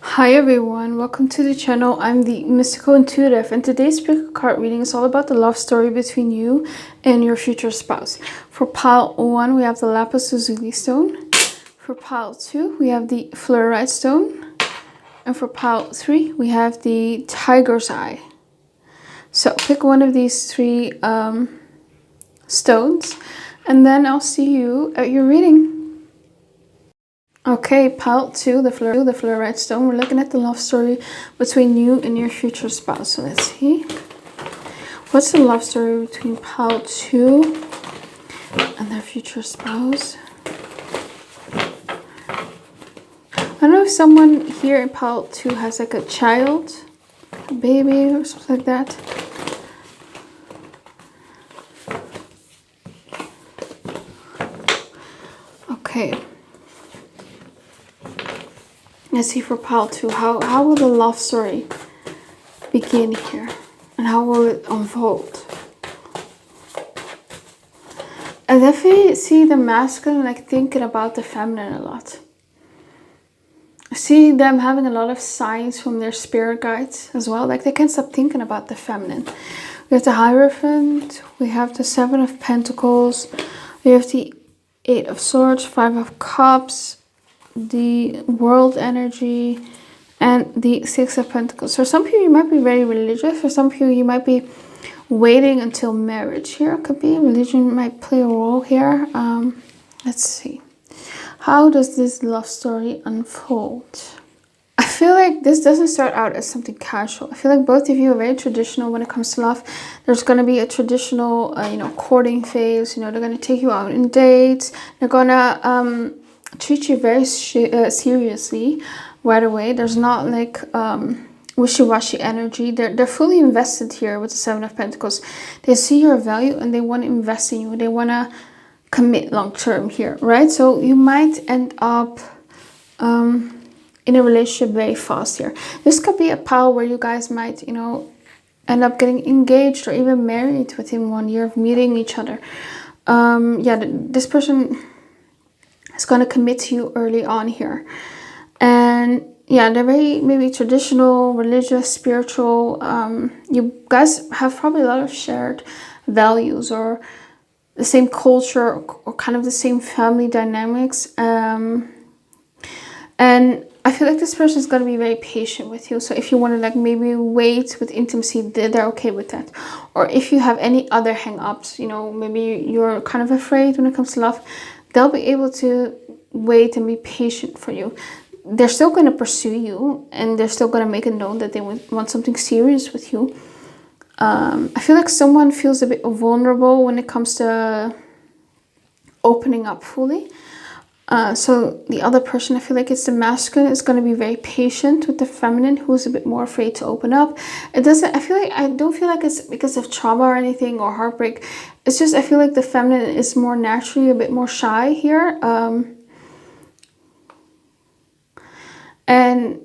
Hi everyone, welcome to the channel. I'm the Mystical Intuitive, and today's spirit card reading is all about the love story between you and your future spouse. For pile 1, we have the Lapis Lazuli stone. For pile 2, we have the Fluorite stone. And for pile 3, we have the Tiger's Eye. So pick one of these three stones, and then I'll see you at your reading. Okay, pile 2, the Fluorite stone. We're looking at the love story between you and your future spouse. So let's see. What's the love story between pile 2 and their future spouse? I don't know if someone here in pile 2 has like a child, a baby or something like that. Okay. Let's see for pile 2. How will the love story begin here? And how will it unfold? I definitely see the masculine like thinking about the feminine a lot. I see them having a lot of signs from their spirit guides as well. Like they can't stop thinking about the feminine. We have the Hierophant. We have the Seven of Pentacles. We have the Eight of Swords, Five of Cups, the World Energy, and the Six of Pentacles. For some people, you might be very religious. For some people, you might be waiting until marriage. Here it could be religion might play a role here. Let's see. How does this love story unfold? I feel like this doesn't start out as something casual. I feel like both of you are very traditional when it comes to love. There's going to be a traditional, courting phase. They're going to take you out on dates. They're going to treat you very seriously right away. There's not like wishy-washy energy. They're fully invested here with the Seven of Pentacles. They see your value and they want to invest in you. They want to commit long-term here, right? So you might end up in a relationship very fast here. This could be a pile where you guys might, end up getting engaged or even married within 1 year of meeting each other. This person is going to commit to you early on here. And yeah, they're very maybe traditional, religious, spiritual. You guys have probably a lot of shared values or the same culture or kind of the same family dynamics. And I feel like this person is going to be very patient with you. So if you want to like maybe wait with intimacy, they're okay with that. Or if you have any other hang-ups, maybe you're kind of afraid when it comes to love, they'll be able to wait and be patient for you. They're still going to pursue you and they're still going to make it known that they want something serious with you. I feel like someone feels a bit vulnerable when it comes to opening up fully. So the other person, I feel like it's the masculine, is going to be very patient with the feminine, who's a bit more afraid to open up. I don't feel like it's because of trauma or anything or heartbreak. It's just I feel like the feminine is more naturally a bit more shy here. And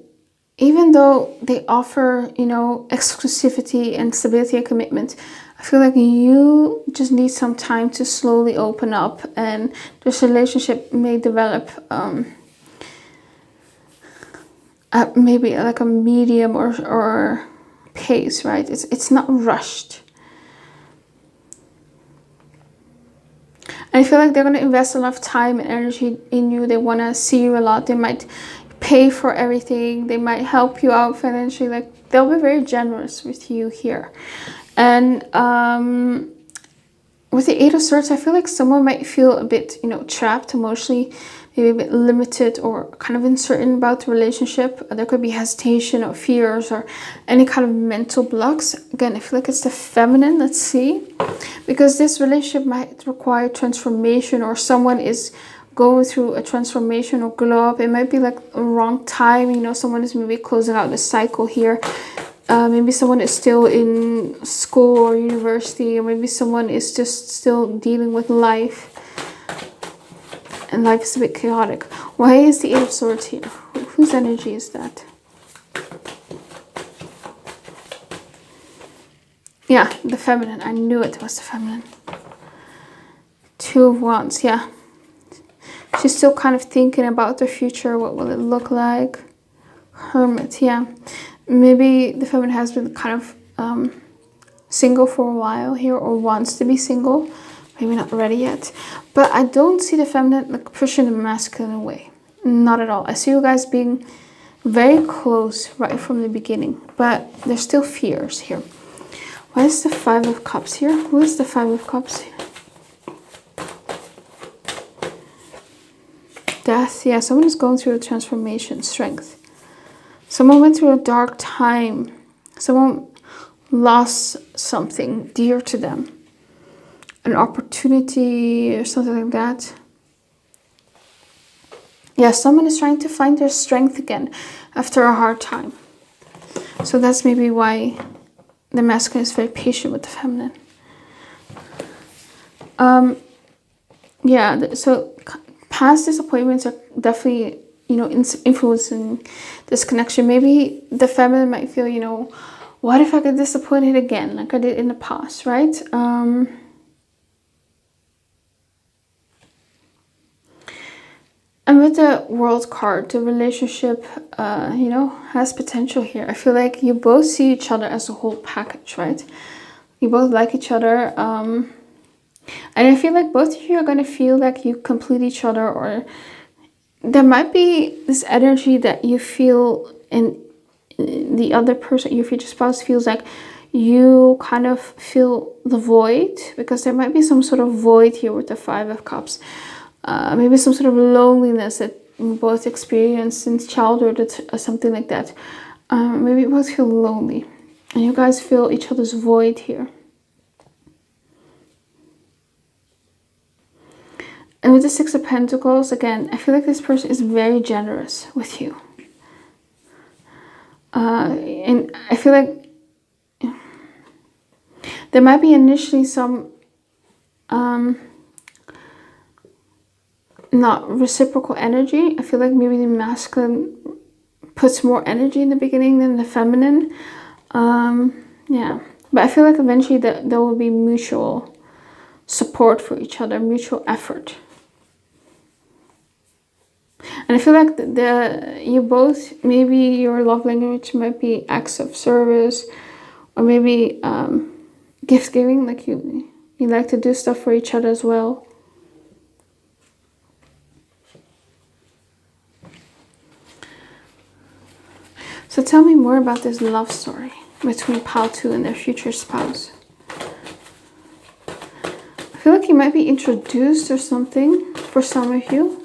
even though they offer, exclusivity and stability and commitment, I feel like you just need some time to slowly open up, and this relationship may develop at maybe like a medium or pace, right? It's not rushed. And I feel like they're going to invest a lot of time and energy in you. They want to see you a lot. They might pay for everything. They might help you out financially. Like they'll be very generous with you here. And with the Eight of Swords, I feel like someone might feel a bit, trapped emotionally, maybe a bit limited or kind of uncertain about the relationship. There could be hesitation or fears or any kind of mental blocks. Again, I feel like it's the feminine. Let's see. Because this relationship might require transformation, or someone is going through a transformation or glow up. It might be like a wrong time. Someone is maybe closing out the cycle here. Maybe someone is still in school or university, or maybe someone is just still dealing with life. And life is a bit chaotic. Why is the Eight of Swords here? Whose energy is that? Yeah, the feminine. I knew it was the feminine. Two of Wands, yeah. She's still kind of thinking about the future. What will it look like? Hermit, yeah. Maybe the feminine has been kind of single for a while here, or wants to be single. Maybe not ready yet. But I don't see the feminine like pushing the masculine away. Not at all. I see you guys being very close right from the beginning. But there's still fears here. Why is the Five of Cups here? Who is the Five of Cups here? Death. Yeah, someone is going through a transformation. Strength. Someone went through a dark time. Someone lost something dear to them. An opportunity or something like that. Yeah, someone is trying to find their strength again after a hard time. So that's maybe why the masculine is very patient with the feminine. Yeah, so past disappointments are definitely, you know, influencing this connection. Maybe the feminine might feel, you know, what if I get disappointed again, like I did in the past, right? And with the World card, the relationship, you know, has potential here. I feel like you both see each other as a whole package, right? You both like each other. And I feel like both of you are going to feel like you complete each other, or there might be this energy that you feel in the other person, your future spouse, feels like you kind of fill the void, because there might be some sort of void here with the Five of Cups. Maybe some sort of loneliness that you both experienced since childhood or something like that. Maybe you both feel lonely and you guys fill each other's void here. And with the Six of Pentacles, again, I feel like this person is very generous with you. And I feel like there might be initially some not reciprocal energy. I feel like maybe the masculine puts more energy in the beginning than the feminine. Yeah, but I feel like eventually there will be mutual support for each other, mutual effort. And I feel like you both, maybe your love language might be acts of service, or maybe gift giving, like you like to do stuff for each other as well. So tell me more about this love story between Pile 2 and their future spouse. I feel like you might be introduced or something for some of you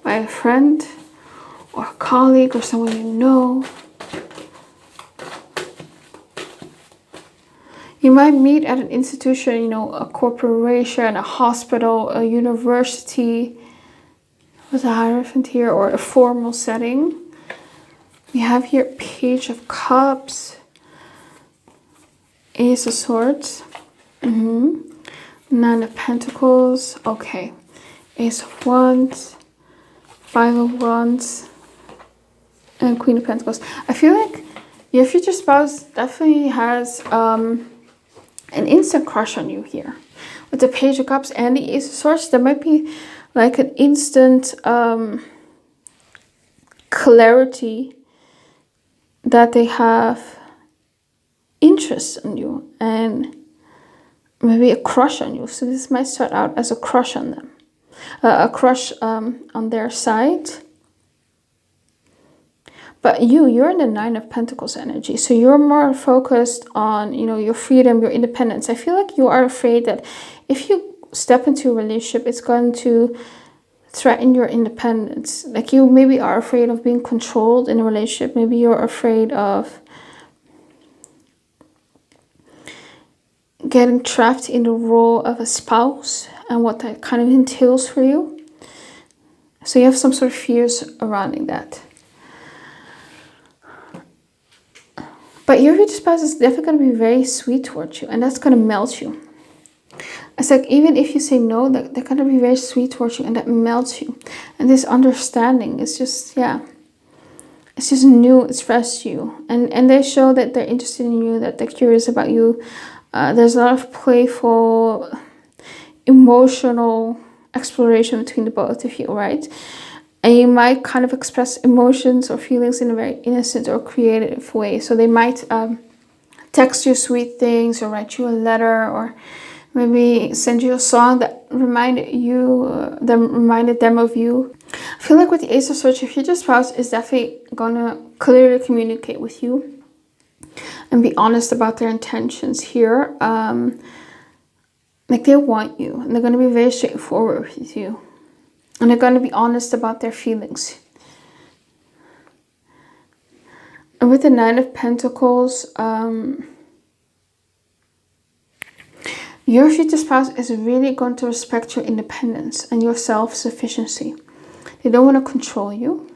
by a friend or a colleague or someone you know. You might meet at an institution, you know, a corporation, a hospital, a university with a Hierophant here, or a formal setting. We have here Page of Cups, Ace of Swords, Nine of Pentacles, okay, Ace of Wands, Five of Wands, and Queen of Pentacles. I feel like your future spouse definitely has an instant crush on you here. With the Page of Cups and the Ace of Swords, there might be like an instant clarity that they have interest in you and maybe a crush on you. So this might start out as a crush on them, a crush on their side. But you're in the Nine of Pentacles energy, so you're more focused on, you know, your freedom, your independence. I feel like you are afraid that if you step into a relationship, it's going to threaten your independence. Like you maybe are afraid of being controlled in a relationship. Maybe you're afraid of getting trapped in the role of a spouse and what that kind of entails for you. So you have some sort of fears surrounding that. But your future spouse is definitely going to be very sweet towards you, and that's going to melt you. It's like even if you say no, they're going to be very sweet towards you, and that melts you. And this understanding is just, yeah, it's just new, it's fresh to you. And they show that they're interested in you, that they're curious about you. There's a lot of playful, emotional exploration between the both of you, right? And you might kind of express emotions or feelings in a very innocent or creative way. So they might text you sweet things, or write you a letter, or maybe send you a song that reminded them of you. I feel like with the Ace of Swords, your future spouse is definitely gonna clearly communicate with you and be honest about their intentions here. Like, they want you, and they're gonna be very straightforward with you, and they're gonna be honest about their feelings. And with the Nine of Pentacles, your future spouse is really going to respect your independence and your self-sufficiency. They don't want to control you.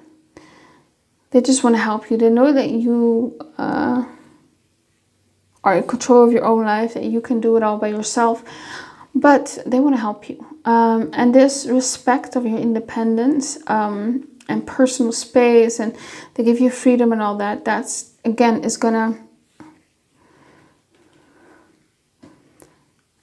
They just want to help you. They know that you are in control of your own life, that you can do it all by yourself. But they want to help you. And this respect of your independence and personal space, and they give you freedom and all that, that's, again, is gonna...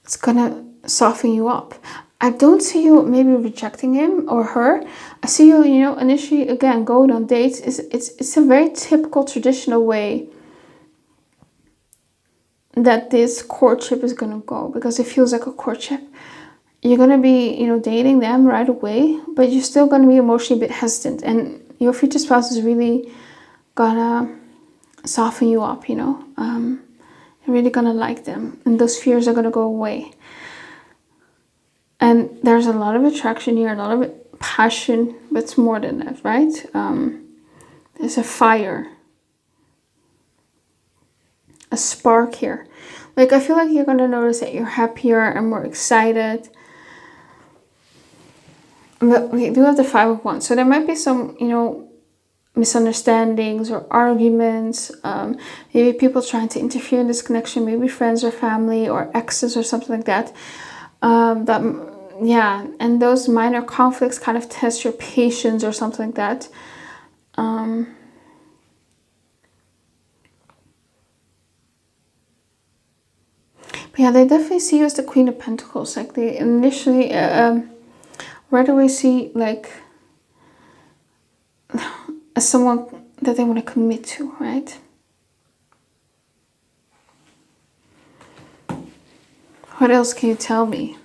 it's gonna soften you up. I don't see you maybe rejecting him or her. I see you, you know, initially, again, going on dates. It's a very typical, traditional way that this courtship is gonna go, because it feels like a courtship. You're gonna be, you know, dating them right away, but you're still gonna be emotionally a bit hesitant, and your future spouse is really gonna soften you up, you know. You're really gonna like them, and those fears are gonna go away. And there's a lot of attraction here, a lot of passion, but it's more than that, right? There's a fire, a spark here. Like, I feel like you're gonna notice that you're happier and more excited. But we do have the Five of Wands, so there might be some, you know, misunderstandings or arguments, maybe people trying to interfere in this connection, maybe friends or family or exes or something like that. Yeah, and those minor conflicts kind of test your patience or something like that. But yeah, they definitely see you as the Queen of Pentacles. Like, they initially right away see, like, as someone that they want to commit to, right? What else can you tell me?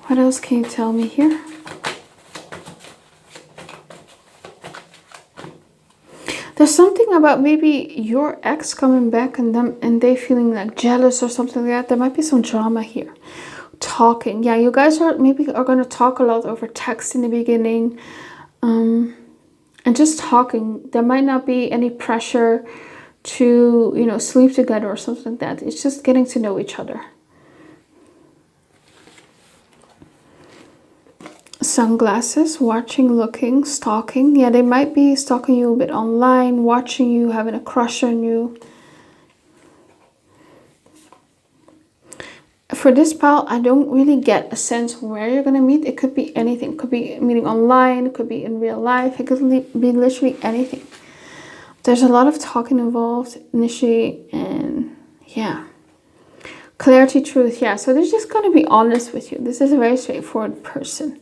What else can you tell me here? There's something about maybe your ex coming back and they feeling like jealous or something like that. There might be some drama here. Talking. Yeah, you guys are going to talk a lot over text in the beginning. And just talking. There might not be any pressure to, you know, sleep together or something like that. It's just getting to know each other. Sunglasses, watching, looking, stalking. Yeah, they might be stalking you a bit online, watching you, having a crush on you. For this pile, I don't really get a sense where you're going to meet. It could be anything. It could be meeting online. It could be in real life. It could be literally anything. There's a lot of talking involved initially, and yeah. Clarity, truth, yeah. So they're just going to be honest with you. This is a very straightforward person.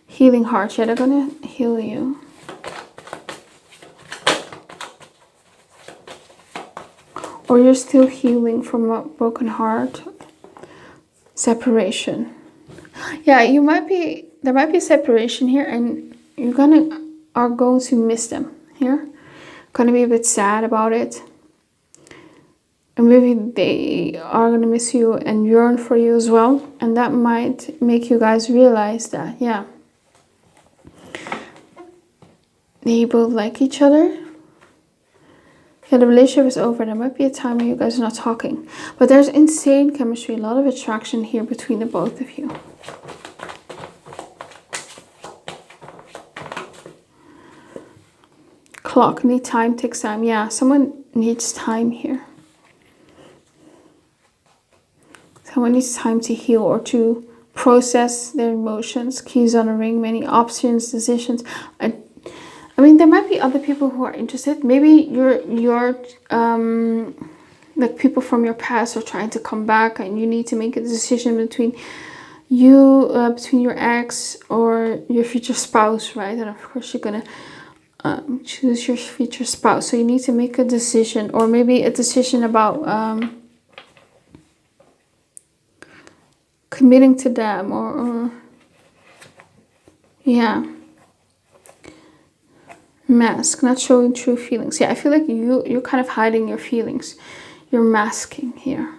Healing heart, yeah, they're going to heal you. Or you're still healing from a broken heart. Separation. Yeah, there might be separation here, and are going to miss them here. Going to be a bit sad about it. And maybe they are going to miss you and yearn for you as well. And that might make you guys realize that, yeah, they both like each other. Yeah, the relationship is over. There might be a time when you guys are not talking. But there's insane chemistry, a lot of attraction here between the both of you. Clock, need time, takes time. Yeah, someone needs time here. Someone needs time to heal or to process their emotions. Keys on a ring, many options, decisions. I mean, there might be other people who are interested. Maybe you're like people from your past are trying to come back, and you need to make a decision between you between your ex or your future spouse, right? And of course you're gonna choose your future spouse. So you need to make a decision, or maybe a decision about committing to them, or yeah. Mask, not showing true feelings. Yeah, I feel like you're kind of hiding your feelings. You're masking here.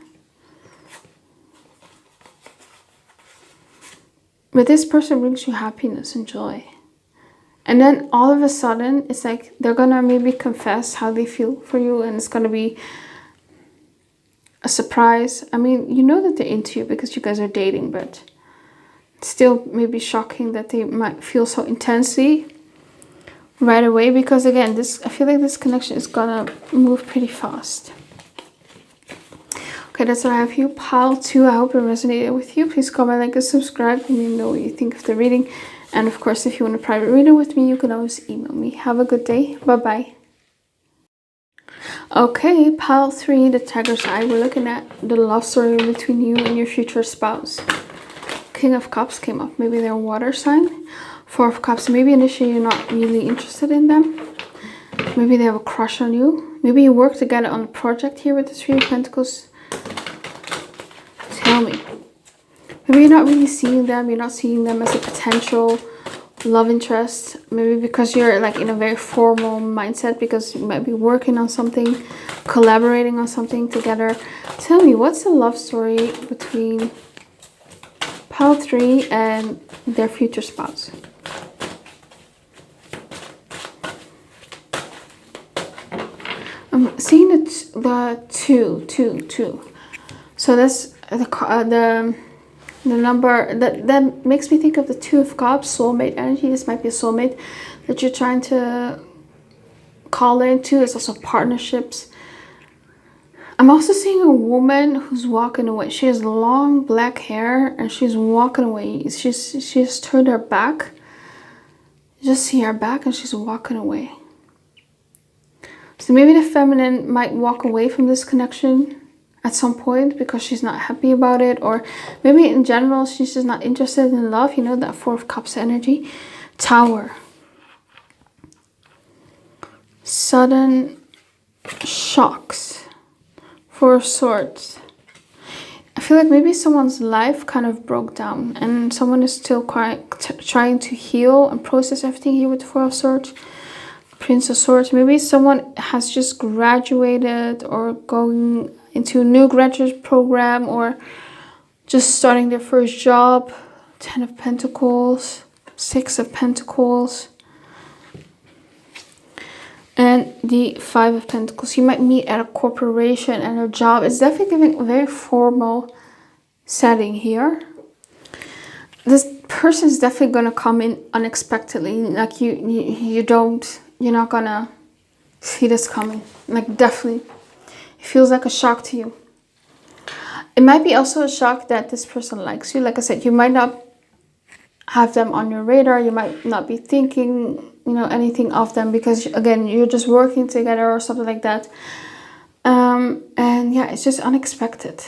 But this person brings you happiness and joy. And then all of a sudden, it's like they're gonna maybe confess how they feel for you, and it's gonna be a surprise. I mean, you know that they're into you because you guys are dating, but it's still maybe shocking that they might feel so intensely right away, because again, I feel like this connection is gonna move pretty fast. Okay, that's what I have here. Pile 2, I hope it resonated with you. Please comment, like, and subscribe. Let me know what you think of the reading. And of course, if you want a private reading with me, you can always email me. Have a good day. Bye-bye. Okay, pile 3, the tiger's eye. We're looking at the love story between you and your future spouse. King of Cups came up. Maybe they're a water sign. 4 of Cups. Maybe initially you're not really interested in them. Maybe they have a crush on you. Maybe you work together on a project here with the 3 of Pentacles. Tell me. Maybe you're not really seeing them. You're not seeing them as a potential love interest. Maybe because you're like in a very formal mindset, because you might be working on something, collaborating on something together. Tell me, what's the love story between pile 3 and their future spouse? I'm seeing the two. So that's the number that makes me think of the 2 of Cups, soulmate energy. This might be a soulmate that you're trying to call into. It's also partnerships. I'm also seeing a woman who's walking away. She has long black hair and she's walking away. She's turned her back. You just see her back and she's walking away. So maybe the feminine might walk away from this connection at some point because she's not happy about it, or maybe in general she's just not interested in love. You know, that 4 of Cups energy. Tower. Sudden shocks. 4 of Swords. I feel like maybe someone's life kind of broke down and someone is still trying to heal and process everything here with the 4 of Swords. Prince of Swords. Maybe someone has just graduated or going into a new graduate program, or just starting their first job. 10 of Pentacles, 6 of Pentacles, and the 5 of Pentacles. You might meet at a corporation and a job. It's definitely giving a very formal setting here. This person is definitely going to come in unexpectedly. Like you're not gonna see this coming. Like, definitely. It feels like a shock to you. It might be also a shock that this person likes you. Like I said, you might not have them on your radar. You might not be thinking, you know, anything of them because, again, you're just working together or something like that. And yeah, it's just unexpected.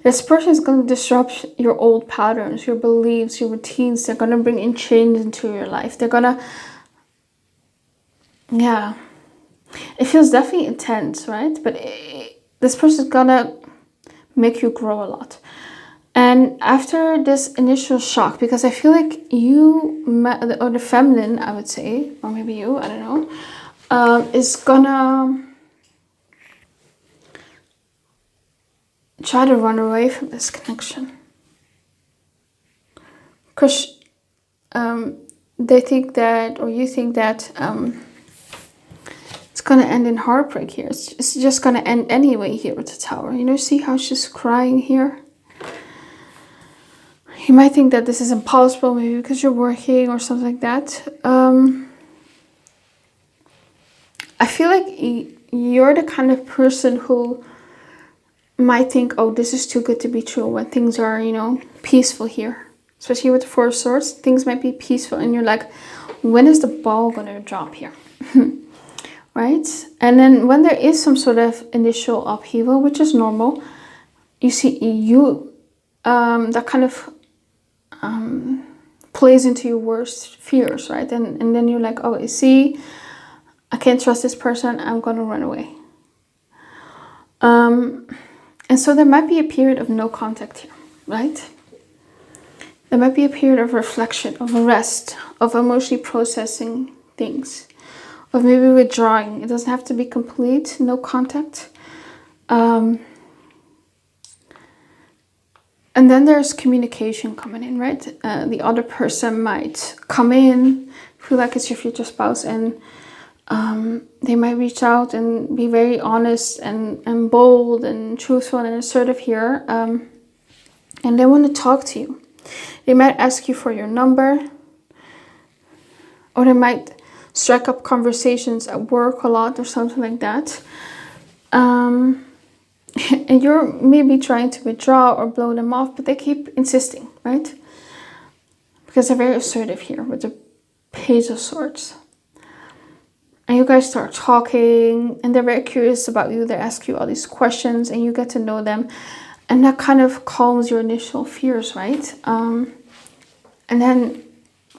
This person is going to disrupt your old patterns, your beliefs, your routines. They're going to bring in change into your life. They're going to, yeah, it feels definitely intense, right? But this person is going to make you grow a lot. And after this initial shock, because I feel like you, or the feminine, I would say, or maybe you, I don't know, is gonna try to run away from this connection. Because they think that, or you think that it's gonna end in heartbreak here. It's just gonna end anyway here with the Tower. You know, see how she's crying here? You might think that this is impossible, maybe because you're working or something like that. I feel like you're the kind of person who might think, oh, this is too good to be true when things are, you know, peaceful here. Especially with the 4 of Swords, things might be peaceful and you're like, when is the ball going to drop here? Right? And then when there is some sort of initial upheaval, which is normal, you see, that kind of plays into your worst fears, right? And then you're like, oh, see, I can't trust this person, I'm gonna run away. And so there might be a period of no contact here, right? There might be a period of reflection, of rest, of emotionally processing things, of maybe withdrawing. It doesn't have to be complete, no contact. And then there's communication coming in, right? The other person might come in, feel like it's your future spouse, and they might reach out and be very honest and bold and truthful and assertive here. And they want to talk to you. They might ask you for your number, or they might strike up conversations at work a lot or something like that. And you're maybe trying to withdraw or blow them off, but they keep insisting, right? Because they're very assertive here with the Page of Swords. And you guys start talking, and they're very curious about you. They ask you all these questions, and you get to know them. And that kind of calms your initial fears, right? And then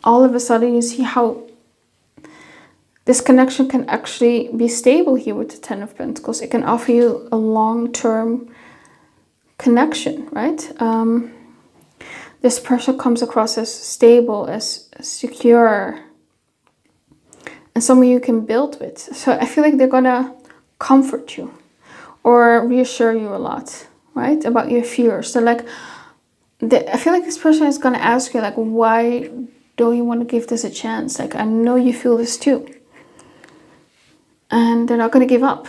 all of a sudden you see how this connection can actually be stable here with the Ten of Pentacles. It can offer you a long-term connection, right? This person comes across as stable, as secure, and someone you can build with. So I feel like they're gonna comfort you or reassure you a lot, right? About your fears. So like, I feel like this person is gonna ask you, like, why don't you want to give this a chance? Like, I know you feel this too. And they're not going to give up.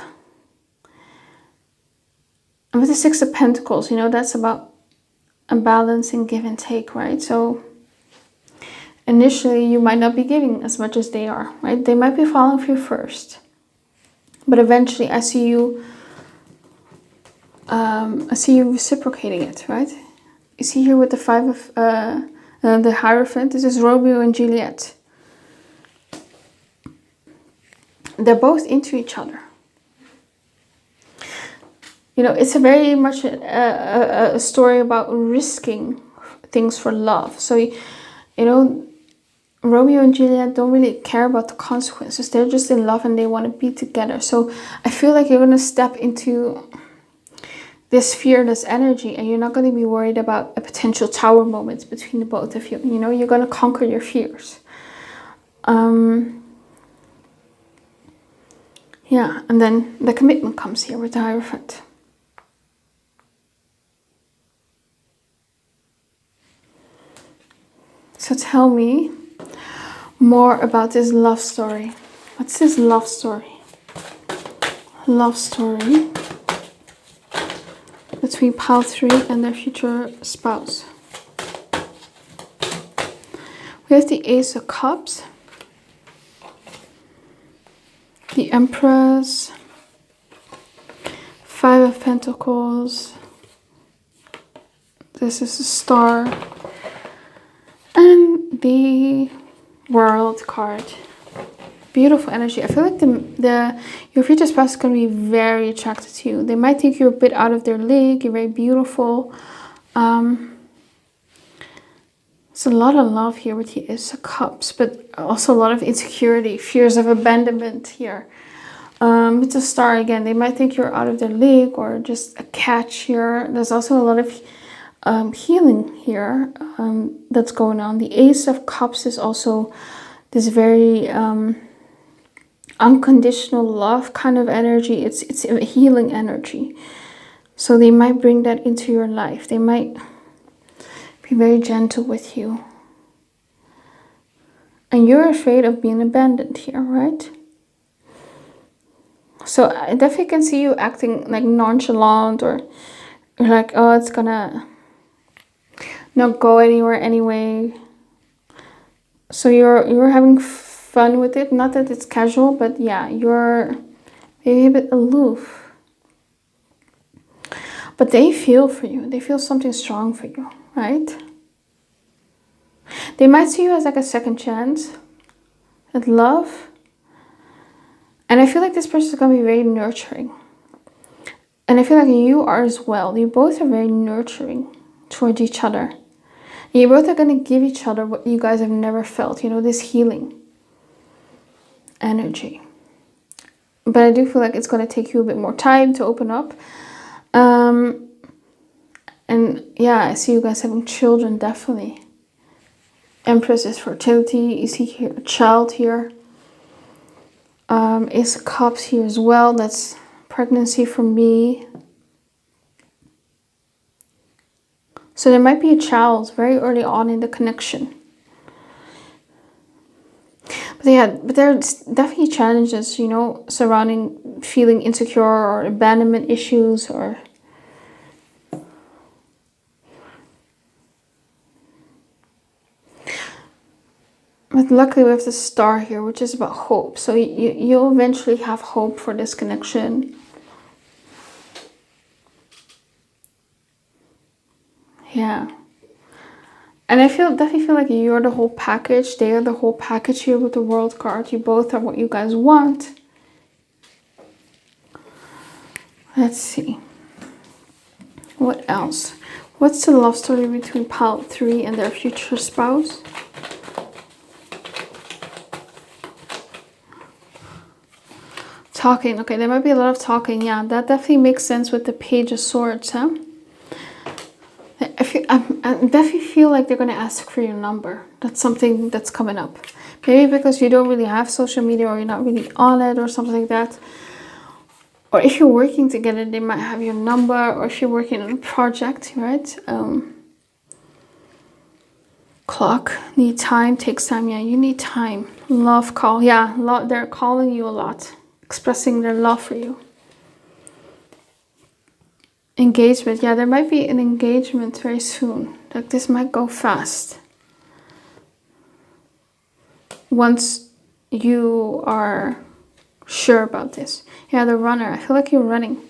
And with the Six of Pentacles, you know, that's about a balance and give and take, right? So initially you might not be giving as much as they are, right? They might be falling for you first. But eventually I see you reciprocating it, right? You see here with the Five of the Hierophant, this is Romeo and Juliet. They're both into each other. You know, it's a very much a story about risking things for love. So, you know, Romeo and Juliet don't really care about the consequences. They're just in love and they want to be together. So I feel like you're going to step into this fearless energy, and you're not going to be worried about a potential tower moment between the both of you. You know, you're going to conquer your fears. Yeah, and then the commitment comes here with the Hierophant. So tell me more about this love story. What's this love story? Love story between pile 3 and their future spouse. We have the Ace of Cups, the Empress, Five of Pentacles. This is a Star. And the World card. Beautiful energy. I feel like your future spouse is going to be very attracted to you. They might think you're a bit out of their league. You're very beautiful. There's a lot of love here with the Ace of Cups, but also a lot of insecurity, fears of abandonment here. With the Star again, they might think you're out of their league or just a catch here. There's also a lot of healing here that's going on. The Ace of Cups is also this very unconditional love kind of energy. It's a healing energy. So they might bring that into your life. They might be very gentle with you. And you're afraid of being abandoned here, right? So I definitely can see you acting like nonchalant, or you're like, oh, it's gonna not go anywhere anyway. So you're having fun with it. Not that it's casual, but yeah, you're maybe a bit aloof. But they feel for you. They feel something strong for you, right? They might see you as like a second chance at love. And I feel like this person is going to be very nurturing. And I feel like you are as well. You both are very nurturing towards each other. And you both are going to give each other what you guys have never felt, you know, this healing energy. But I do feel like it's going to take you a bit more time to open up. And yeah, I see you guys having children, definitely. Empress is fertility. You see here a child here. Ace of Cups here as well. That's pregnancy for me. So there might be a child very early on in the connection. But yeah, but there's definitely challenges, you know, surrounding feeling insecure or abandonment issues or... But luckily we have the star here, which is about hope. So you'll eventually have hope for this connection. Yeah. And I definitely feel like you're the whole package. They are the whole package here with the World card. You both are what you guys want. Let's see. What else? What's the love story between pile 3 and their future spouse? Talking. Okay, there might be a lot of talking. Yeah, that definitely makes sense with the Page of Swords, huh? I definitely feel like they're going to ask for your number. That's something that's coming up. Maybe because you don't really have social media or you're not really on it or something like that. Or if you're working together, they might have your number. Or if you're working on a project, right? Clock. Need time. Takes time. Yeah, you need time. Love call. Yeah, they're calling you a lot. Expressing their love for you. Engagement. Yeah, there might be an engagement very soon. Like this might go fast. Once you are sure about this. Yeah, the runner. I feel like you're running.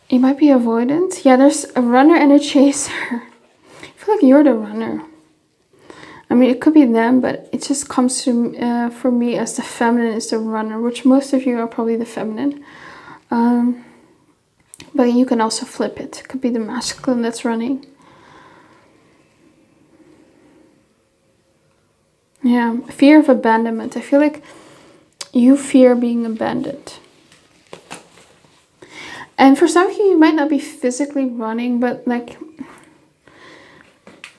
You might be avoidant. Yeah, there's a runner and a chaser. I feel like you're the runner. I mean, it could be them, but it just comes to for me as the feminine is the runner, which most of you are probably the feminine. But you can also flip it. It could be the masculine that's running. Yeah, fear of abandonment. I feel like you fear being abandoned. And for some of you, you might not be physically running, but like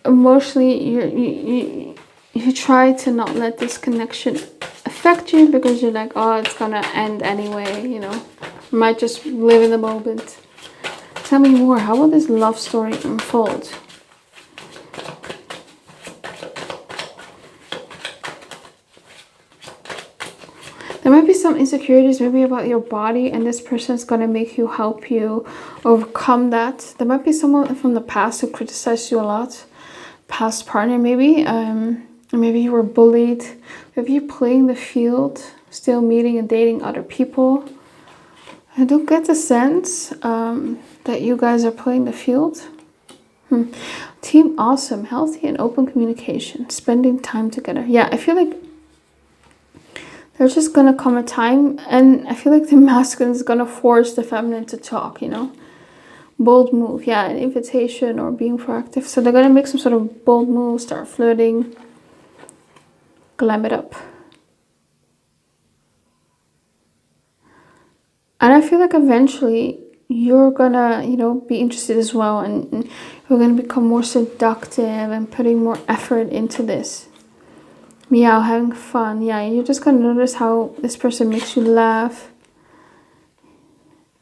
emotionally, you try to not let this connection affect you because you're like, oh, it's gonna end anyway, you know. You might just live in the moment. Tell me more. How will this love story unfold? There might be some insecurities maybe about your body, and this person is going to help you overcome that. There might be someone from the past who criticized you a lot. Past partner maybe. Maybe you were bullied. Maybe you're playing the field, still meeting and dating other people. I don't get the sense that you guys are playing the field. Team awesome, healthy and open communication, spending time together. Yeah, I feel like there's just gonna come a time, and I feel like the masculine is gonna force the feminine to talk, you know. Bold move, yeah, an invitation or being proactive. So they're gonna make some sort of bold move, start flirting, glam it up. And I feel like eventually you're gonna, you know, be interested as well, and you're gonna become more seductive and putting more effort into this. Meow, having fun. Yeah, you're just gonna notice how this person makes you laugh.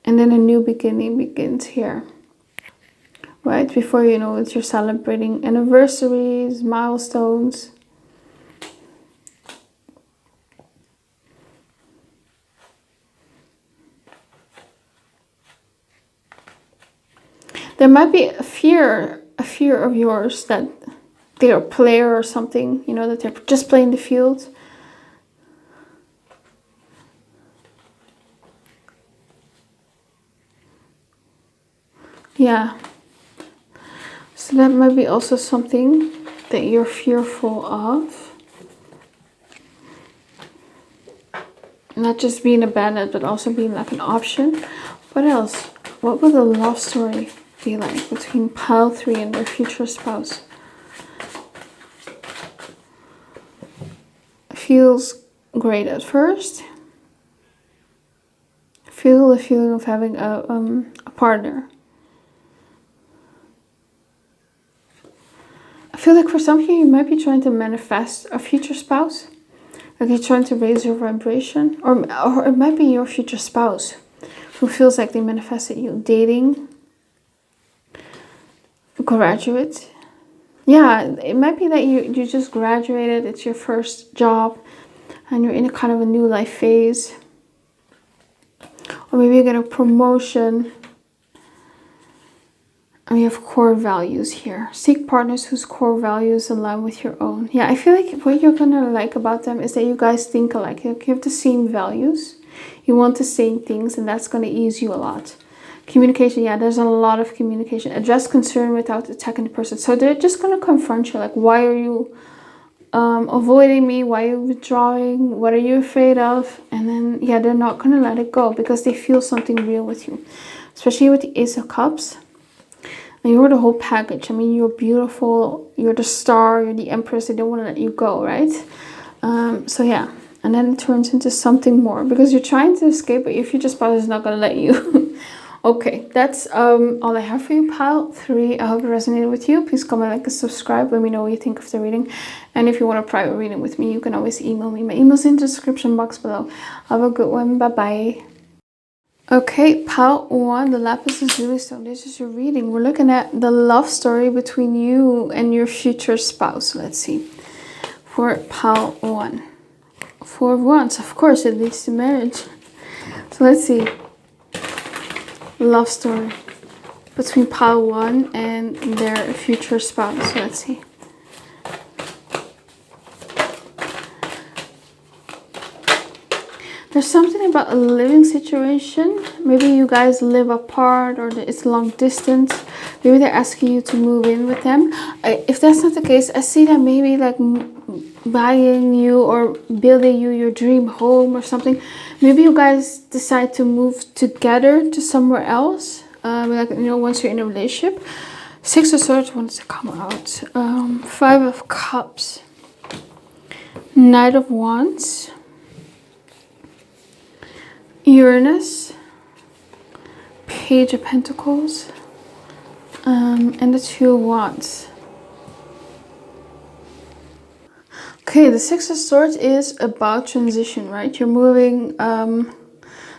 And then a new beginning begins here. Right? Before you know it, you're celebrating anniversaries, milestones. There might be a fear of yours that they're a player or something, you know, that they're just playing the field. Yeah. So that might be also something that you're fearful of. Not just being abandoned, but also being like an option. What else? What will the love story be like between pile 3 and their future spouse. Feels great at first. Feel the feeling of having a partner. I feel like for some of you might be trying to manifest a future spouse. Like you're trying to raise your vibration. Or it might be your future spouse who feels like they manifested you. Dating. Graduate. Yeah, it might be that you just graduated. It's your first job. And you're in a kind of a new life phase. Or maybe you get a promotion. And you have core values here. Seek partners whose core values align with your own. Yeah, I feel like what you're gonna like about them is that you guys think alike. You have the same values. You want the same things, and that's gonna ease you a lot. Communication, yeah, there's a lot of communication. Address concern without attacking the person. So they're just gonna confront you, like, why are you avoiding me? Why are you withdrawing? What are you afraid of? And then, yeah, they're not gonna let it go because they feel something real with you. Especially with the Ace of Cups. And you're the whole package. I mean, you're beautiful. You're the star. You're the empress. They don't want to let you go, right? So yeah. And then it turns into something more. Because you're trying to escape, but your future spouse is not going to let you. Okay, that's all I have for you, pile 3. I hope it resonated with you. Please comment, like, and subscribe. Let me know what you think of the reading. And if you want a private reading with me, you can always email me. My email's in the description box below. Have a good one. Bye-bye. Okay, pile 1, the Lapis Lazuli stone. This is your reading. We're looking at the love story between you and your future spouse. Let's see. For pile 1. 4 of Wands. Of course, it leads to marriage. So let's see. Love story between pile 1 and their future spouse. Let's see. There's something about a living situation. Maybe you guys live apart or it's long distance. Maybe they're asking you to move in with them. If that's not the case, I see that maybe like buying you or building you your dream home or something. Maybe you guys decide to move together to somewhere else. Like, you know, once you're in a relationship. 6 of Swords wants to come out. 5 of Cups. Knight of Wands. Uranus, Page of Pentacles, and the 2 of Wands. Okay, the 6 of Swords is about transition, right? You're moving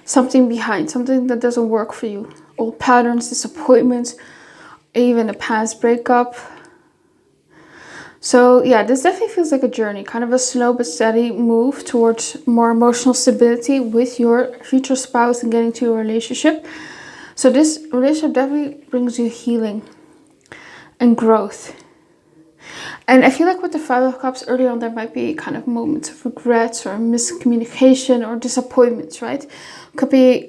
something behind, something that doesn't work for you. Old patterns, disappointments, even a past breakup. So yeah, this definitely feels like a journey, kind of a slow but steady move towards more emotional stability with your future spouse and getting to a relationship. So this relationship definitely brings you healing and growth. And I feel like with the 5 of Cups early on, there might be kind of moments of regrets or miscommunication or disappointments, right? Could be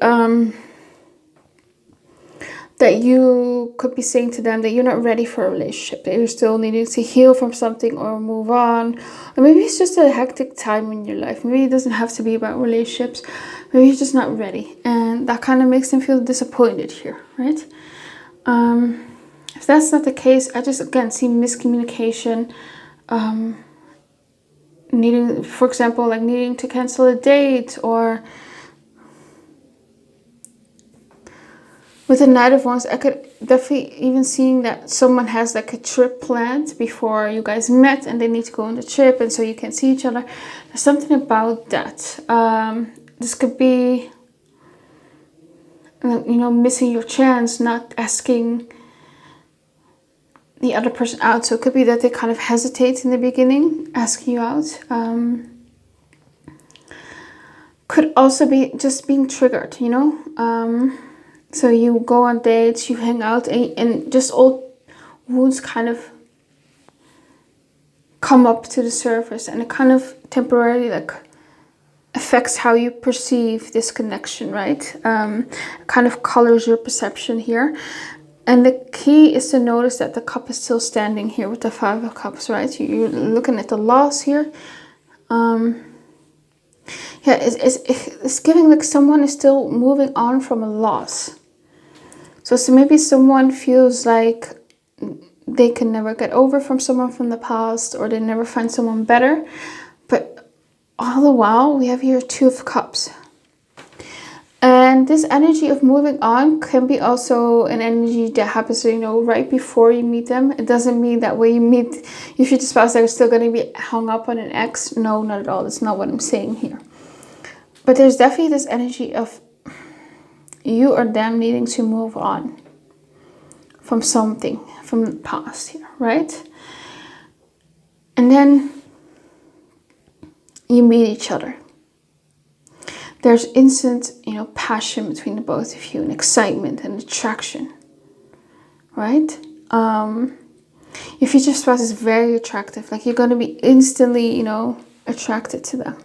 that you could be saying to them that you're not ready for a relationship, that you're still needing to heal from something or move on. Or maybe it's just a hectic time in your life. Maybe it doesn't have to be about relationships. Maybe you're just not ready. And that kind of makes them feel disappointed here, right? If that's not the case, I just, again, see miscommunication. Needing, for example, like needing to cancel a date, or with the Knight of Wands, I could definitely even seeing that someone has like a trip planned before you guys met and they need to go on the trip and so you can see each other. There's something about that. This could be, you know, missing your chance, not asking the other person out. So it could be that they kind of hesitate in the beginning, asking you out. Could also be just being triggered, you know. So you go on dates, you hang out, and just old wounds kind of come up to the surface, and it kind of temporarily like affects how you perceive this connection, right? Kind of colors your perception here. And the key is to notice that the cup is still standing here with the 5 of Cups, right? You're looking at the loss here. Yeah, it's giving like someone is still moving on from a loss. So maybe someone feels like they can never get over from someone from the past, or they never find someone better. But all the while, we have here 2 of Cups. And this energy of moving on can be also an energy that happens, you know, right before you meet them. It doesn't mean that when you meet your future spouse, they're still going to be hung up on an ex. No, not at all. That's not what I'm saying here. But there's definitely this energy of you or them needing to move on from something from the past here, right? And then you meet each other. There's instant, you know, passion between the both of you, and excitement and attraction, right? Your future spouse is very attractive. Like, you're going to be instantly, you know, attracted to them.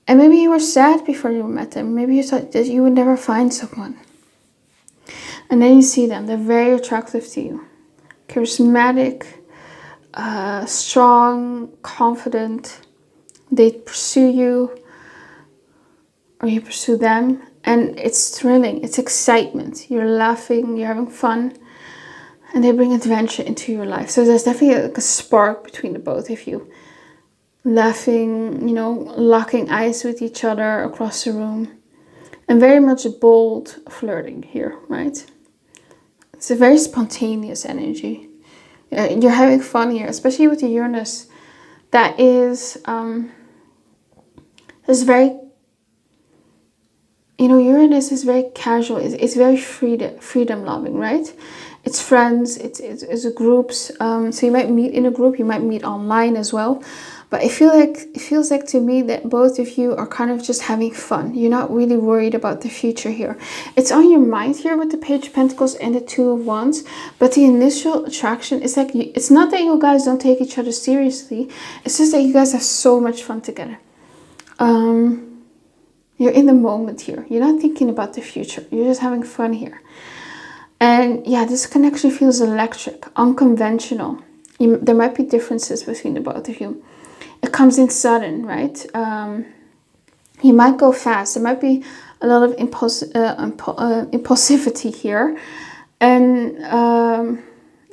And maybe you were sad before you met them. Maybe you thought that you would never find someone. And then you see them. They're very attractive to you. Charismatic, strong, confident. They pursue you, or you pursue them. And it's thrilling. It's excitement. You're laughing. You're having fun. And they bring adventure into your life. So there's definitely like a spark between the both of you. Laughing, you know, locking eyes with each other across the room. And very much bold flirting here, right? It's a very spontaneous energy. You're having fun here, especially with the Uranus. That is very, you know, Uranus is very casual. It's very freedom loving, right? It's friends, it's groups. So you might meet in a group, you might meet online as well. But it feels like to me that both of you are kind of just having fun. You're not really worried about the future here. It's on your mind here with the Page of Pentacles and the 2 of Wands. But the initial attraction is like, it's not that you guys don't take each other seriously. It's just that you guys have so much fun together. You're in the moment here. You're not thinking about the future. You're just having fun here. And yeah, this connection feels electric, unconventional. There might be differences between the both of you. It comes in sudden, right? You might go fast. There might be a lot of impulsivity here. And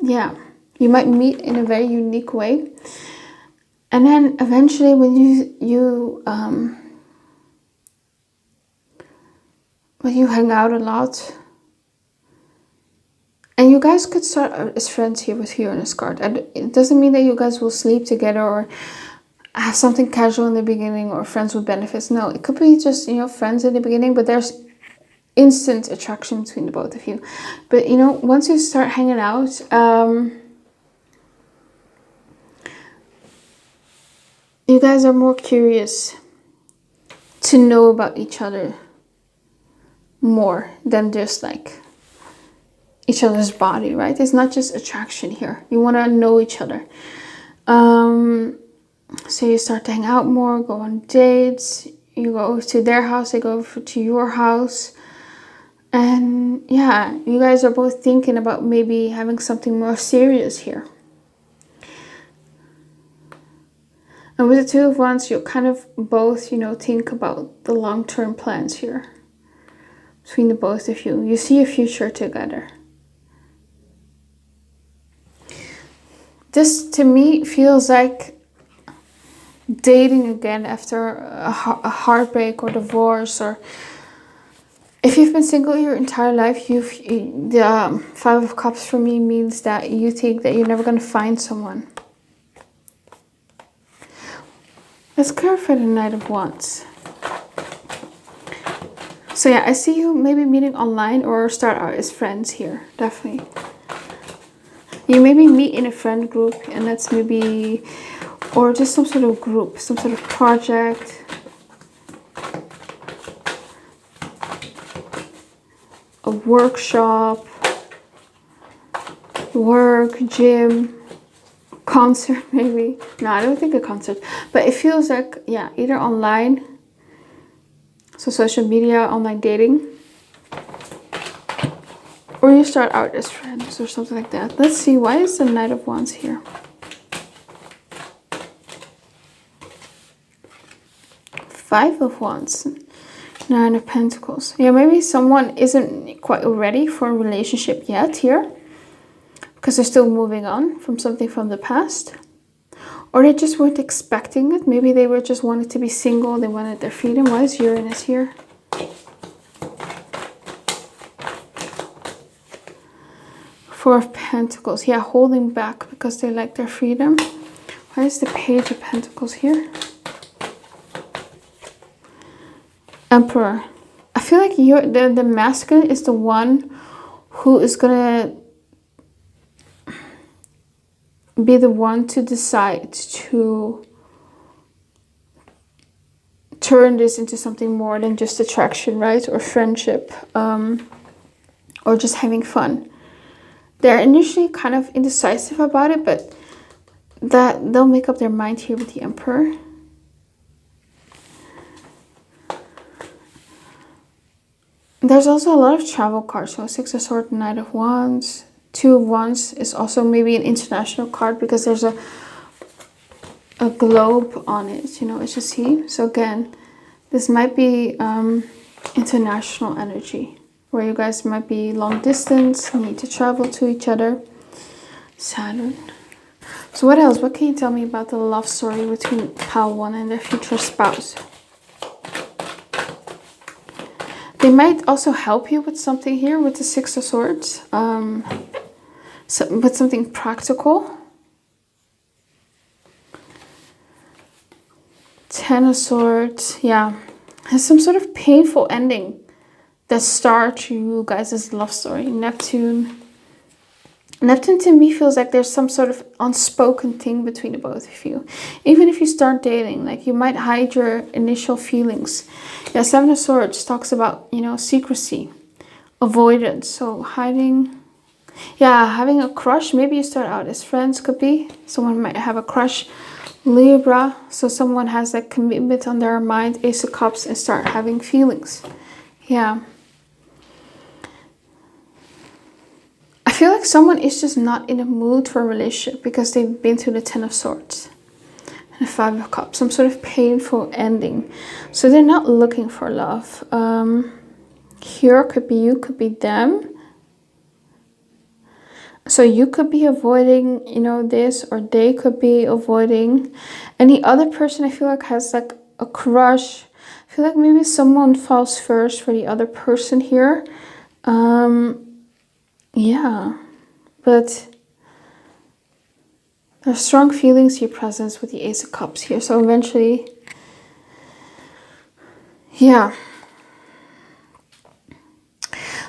yeah, you might meet in a very unique way. And then eventually when you hang out a lot, and you guys could start out as friends here with Uranus card. And it doesn't mean that you guys will sleep together or have something casual in the beginning, or friends with benefits. No, it could be just, you know, friends in the beginning, but there's instant attraction between the both of you. But, you know, once you start hanging out, you guys are more curious to know about each other more than just like each other's body, right? It's not just attraction here. You want to know each other. So you start to hang out more, go on dates. You go to their house, they go to your house. And yeah, you guys are both thinking about maybe having something more serious here. And with the 2 of Wands, you kind of both, you know, think about the long-term plans here between the both of you. You see a future together. This, to me, feels like dating again after a heartbreak or divorce. Or if you've been single your entire life, the 5 of Cups for me means that you think that you're never going to find someone. Let's clarify the Knight of Wands. So yeah, I see you maybe meeting online or start out as friends here, definitely. You maybe meet in a friend group, and that's maybe, or just some sort of group, some sort of project. A workshop, work, gym, concert maybe. No, I don't think a concert. But it feels like, yeah, either online, so social media, online dating, or you start out as friends or something like that. Let's see, why is the Knight of Wands here? 5 of Wands. Nine of Pentacles. Yeah, maybe someone isn't quite ready for a relationship yet here, because they're still moving on from something from the past. Or they just weren't expecting it. Maybe they were just wanted to be single. They wanted their freedom. Why is Uranus here? Four of Pentacles. Yeah, holding back because they like their freedom. Why is the Page of Pentacles here? Emperor. I feel like the masculine is the one who is gonna be the one to decide to turn this into something more than just attraction, right? Or friendship, or just having fun. They're initially kind of indecisive about it, but that they'll make up their mind here with the Emperor. There's also a lot of travel cards. So Six of Swords, Knight of Wands. Two of Wands is also maybe an international card because there's a globe on it, you know, as you see. So again, this might be international energy, where you guys might be long distance, need to travel to each other. Saturn. So what else? What can you tell me about the love story between pile 1 and their future spouse? They might also help you with something here with the Six of Swords. With something practical. Ten of Swords. Yeah. Has some sort of painful ending that starts you guys' love story. Neptune. Neptune to me feels like there's some sort of unspoken thing between the both of you. Even if you start dating, like you might hide your initial feelings. Yeah, Seven of Swords talks about, you know, secrecy, avoidance. So hiding, yeah, having a crush. Maybe you start out as friends, could be. Someone might have a crush. Libra, so someone has that commitment on their mind. Ace of Cups, and start having feelings. Yeah. I feel like someone is just not in a mood for a relationship because they've been through the Ten of Swords and the Five of Cups, some sort of painful ending. So they're not looking for love. Here could be you, could be them. So you could be avoiding, you know, this, or they could be avoiding. And the other person, I feel like, has like a crush. I feel like maybe someone falls first for the other person here. Yeah, but there's strong feelings here, presence with the Ace of Cups here. So eventually, yeah.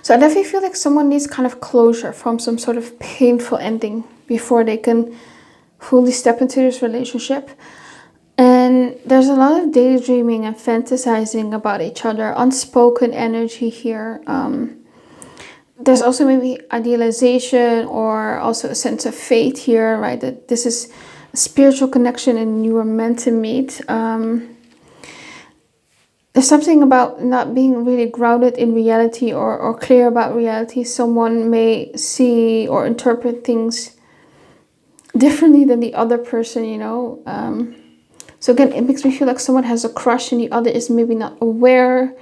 So I definitely feel like someone needs kind of closure from some sort of painful ending before they can fully step into this relationship. And there's a lot of daydreaming and fantasizing about each other, unspoken energy here. There's also maybe idealization or also a sense of fate here, right? That this is a spiritual connection and you were meant to meet. There's something about not being really grounded in reality or clear about reality. Someone may see or interpret things differently than the other person, you know. So again, it makes me feel like someone has a crush and the other is maybe not aware.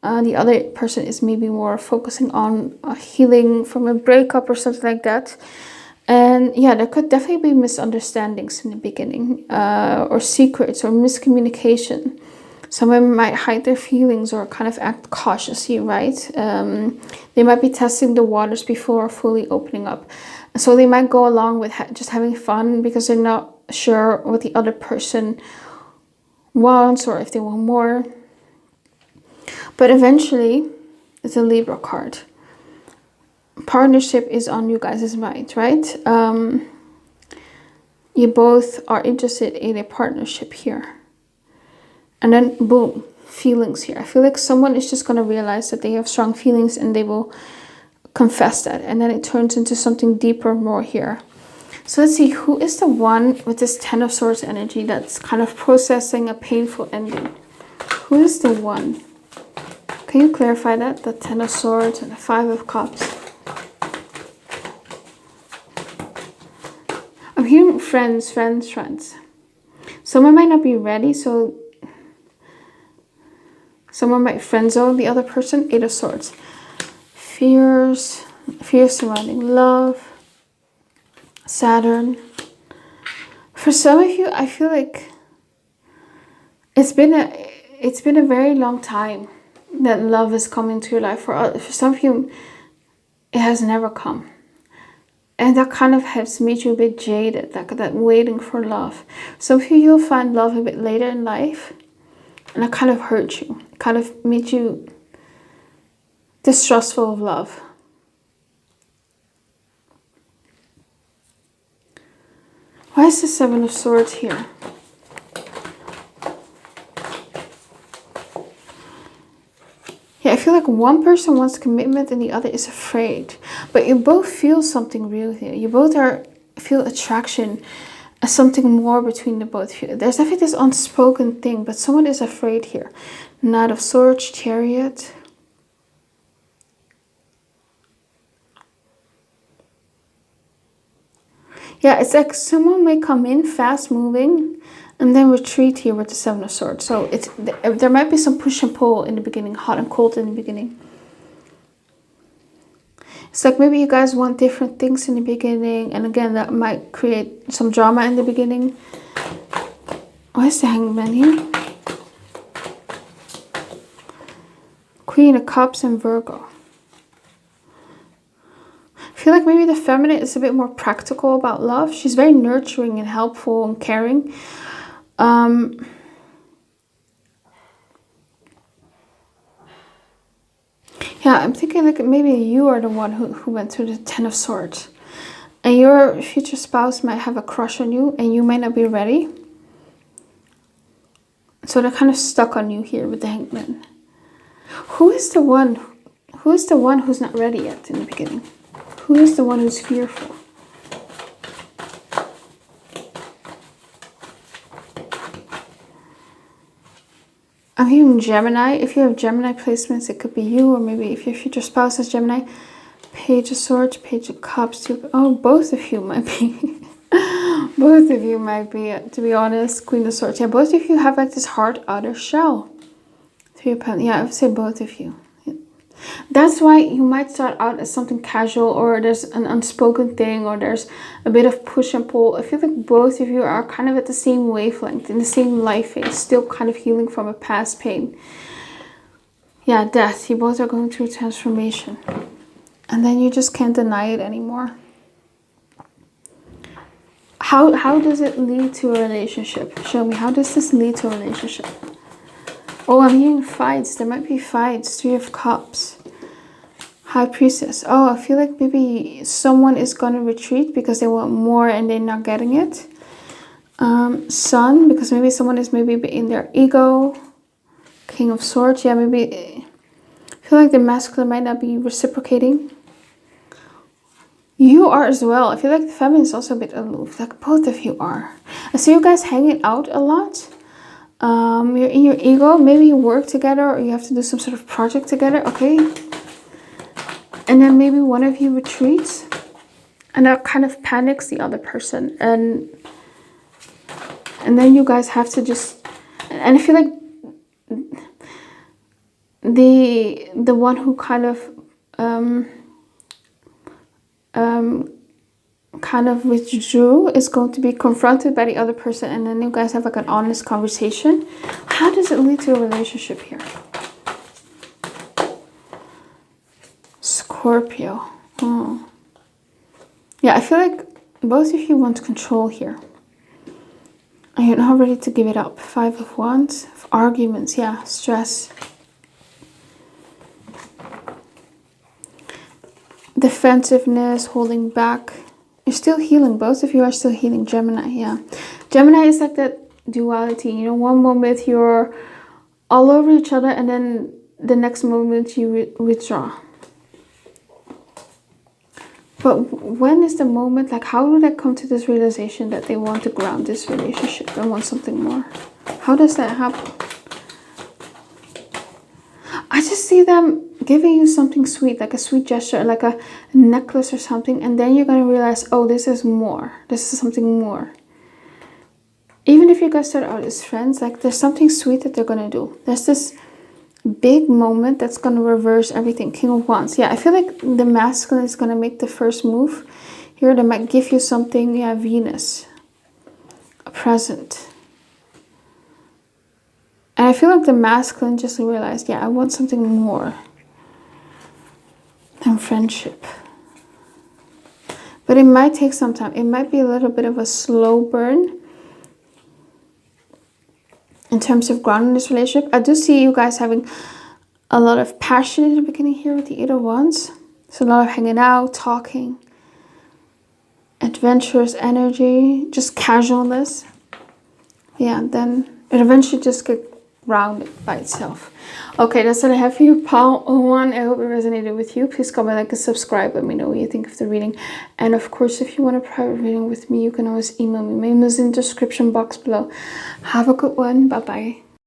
The other person is maybe more focusing on healing from a breakup or something like that. And yeah, there could definitely be misunderstandings in the beginning, or secrets or miscommunication. Someone might hide their feelings or kind of act cautiously, right? They might be testing the waters before fully opening up. So they might go along with just having fun because they're not sure what the other person wants or if they want more. But eventually, it's a Libra card. Partnership is on you guys' mind, right? You both are interested in a partnership here. And then, boom, feelings here. I feel like someone is just going to realize that they have strong feelings and they will confess that. And then it turns into something deeper, more here. So let's see, who is the one with this Ten of Swords energy that's kind of processing a painful ending? Who is the one? Can you clarify that? The Ten of Swords and the Five of Cups. I'm hearing friends. Someone might not be ready, so Someone might friend zone the other person. 8 of Swords. Fears surrounding love. Saturn. For some of you, I feel like it's been a very long time that love has come into your life. For some of you, it has never come. And that kind of has made you a bit jaded, that waiting for love. Some of you, you'll find love a bit later in life. And that kind of hurt you. It kind of made you distrustful of love. Why is the 7 of Swords here? Yeah, I feel like one person wants commitment and the other is afraid. But you both feel something real here. You both feel attraction, something more between the both of you. There's definitely this unspoken thing, but someone is afraid here. Knight of Swords, Chariot. Yeah, it's like someone may come in fast moving and then retreat here with the 7 of Swords. So there might be some push and pull in the beginning, hot and cold in the beginning. It's like maybe you guys want different things in the beginning, and again, that might create some drama in the beginning. Why is the Hangman here? Queen of Cups and Virgo. I feel like maybe the feminine is a bit more practical about love. She's very nurturing and helpful and caring. Yeah, I'm thinking like maybe you are the one who went through the 10 of Swords. And your future spouse might have a crush on you and you might not be ready. So they're kind of stuck on you here with the Hangman. Who is the one who's not ready yet in the beginning? Who is the one who's fearful? I'm hearing Gemini. If you have Gemini placements, it could be you, or maybe if your future spouse is Gemini. Page of Swords, Page of Cups. Oh, both of you might be. Both of you might be, to be honest. Queen of Swords. Yeah, both of you have like this hard outer shell. Yeah, I would say both of you. Yeah. That's why you might start out as something casual, or there's an unspoken thing, or there's a bit of push and pull. I feel like both of you are kind of at the same wavelength, in the same life phase, still kind of healing from a past pain. Yeah, death. You both are going through transformation. And then you just can't deny it anymore. How does it lead to a relationship? Show me, how does this lead to a relationship? Oh, I'm hearing fights. There might be fights. 3 of Cups. High Priestess. Oh, I feel like maybe someone is going to retreat because they want more and they're not getting it. Sun, because maybe someone is maybe in their ego. King of Swords. Yeah, maybe I feel like the masculine might not be reciprocating. You are as well. I feel like the feminine is also a bit aloof. Like both of you are. I see you guys hanging out a lot. You're in your ego. Maybe you work together or you have to do some sort of project together. Okay. And then maybe one of you retreats. And that kind of panics the other person. And then you guys have to just... And I feel like the one who kind of withdrew is going to be confronted by the other person, and then you guys have like an honest conversation. How does it lead to a relationship here? Scorpio. Oh. Yeah, I feel like both of you want control here. And you're not ready to give it up. 5 of Wands. Arguments, yeah, stress. Defensiveness, holding back. You're still healing. Both of you are still healing. Gemini, yeah. Gemini is like that duality. You know, one moment you're all over each other and then the next moment you withdraw. But when is the moment, like how do they come to this realization that they want to ground this relationship and want something more? How does that happen? I just see them giving you something sweet, like a sweet gesture, like a necklace or something, and then you're going to realize, oh, this is more. This is something more. Even if you guys start out as friends, like there's something sweet that they're going to do. There's this big moment that's going to reverse everything. King of Wands. Yeah, I feel like the masculine is going to make the first move. Here, they might give you something. Yeah, Venus. A present. And I feel like the masculine just realized, yeah, I want something more than friendship. But it might take some time. It might be a little bit of a slow burn in terms of grounding this relationship. I do see you guys having a lot of passion in the beginning here with the Eight of Wands. So a lot of hanging out, talking, adventurous energy, just casualness. Yeah, then it eventually just gets rounded by itself. Okay, that's what I have for you, Pile 1. I hope it resonated with you. Please comment, like, and subscribe. Let me know what you think of the reading. And of course, if you want a private reading with me, you can always email me. My email is in the description box below. Have a good one. Bye-bye.